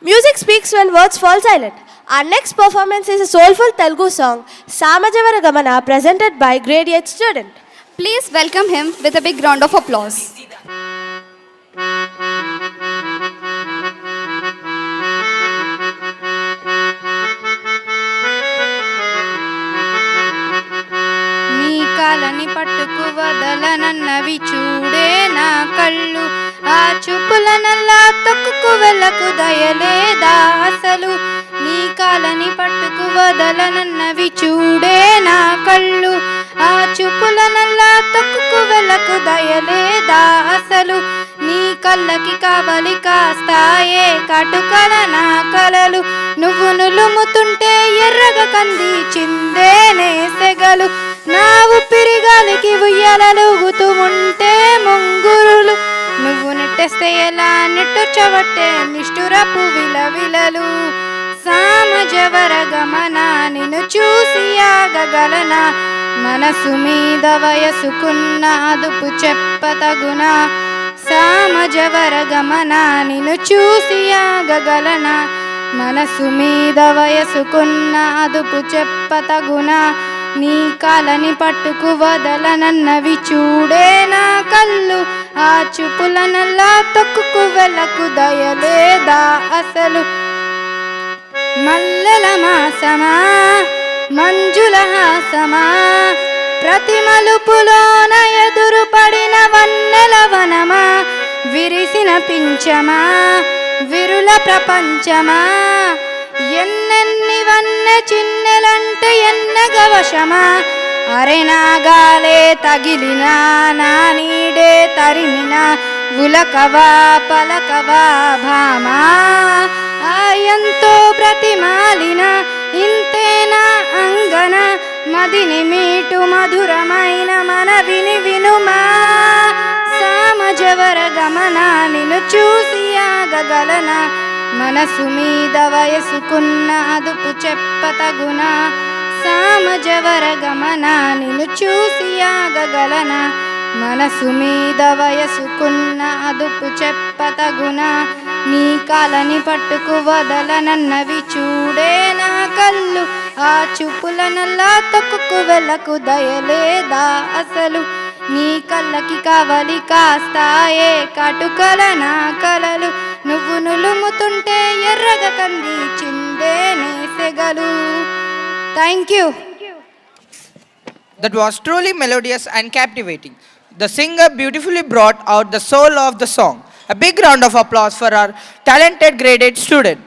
Music speaks when words fall silent. Our next performance is a soulful Telugu song, Samajavara Gamana, presented by grade 8 student. Please welcome him with a big round of applause. నీ కాలని పట్టుకు వదలనన్నవి చూడే నా కళ్ళు, ఆ చూపులనల్లా తొక్కుకు వెళ్ళకు దయలేదా అసలు. నీ కాలని పట్టుకు వదలనన్నవి చూడే నా కళ్ళు, ఆ చూపులనల్లా తొక్కుకు వెళ్ళకు దయలేదా అసలు. నీ కళ్ళకి కావలి కాస్తాయే కాటుకల నా కలలు, నువ్వు నులుముతుంటే ఎర్రగా కంది చిందేనే సెగలు. నా ఊపిరి గాలికి ఉయ్యాలలుగుతూ ఉంటే ముంగురులు, నువ్వు నెట్టేస్తే ఎలా నెట్టుచవట్టే నిష్ఠురపు విలవిలలు. సామజవర గమన నిన్ను చూసి ఆగగలనా, మనసు మీద వయసుకున్న అదుపు చెప్పతగునా. సామజవర గమన నిన్ను చూసి ఆగగలనా, మనసు మీద వయసుకున్న అదుపు చెప్పతగునా. నీ కాలని పట్టుకు వదలనన్నవి చూడే నా కళ్ళు, ఆ చూపులనల్లా తొక్కుకు వెళ్ళకు దయలేదా అసలు. మల్లెల మాసమా మంజుల హాసమా, ప్రతి మలుపులోన ఎదురు పడిన వన్నెల వనమా, విరిసిన పించమా విరుల ప్రపంచమా, ఎన్నెన్ని వన్నె చిన్నెలంటే ఎన్నగవశమా. అరే నాగాలే తగిలినా నా నీడే తరిమినా, ఉలకవా పలకవా భామా. ఎంతో బ్రతిమాలిన ఇంతేనా అంగన, మదిని మీటు మధురమైన మనవిని వినుమా. సామజవర గమన నిన్ను చూసి ఆగగలనా, మనసు మీద వయసుకున్న అదుపు చెప్పతగునా. సామజవర గమన నిన్ను చూసి ఆగగలనా, మనసు మీద వయసుకున్న అదుపు చెప్పతగునా. నీ కాలని పట్టుకు వదలనన్నవి చూడే నా కళ్ళు, ఆ చూపులనల్లా తొక్కుకు వెళ్ళకు దయలేదా అసలు. నీ కళ్ళకి కావలి కాస్తాయే కాటుకల నా కలలు, నువ్వు నులుముతుంటే ఎర్రగా కంది చిందేనే సెగలు. Thank you. That was truly melodious and captivating. The singer beautifully brought out the soul of the song. A big round of applause for our talented grade 8 student.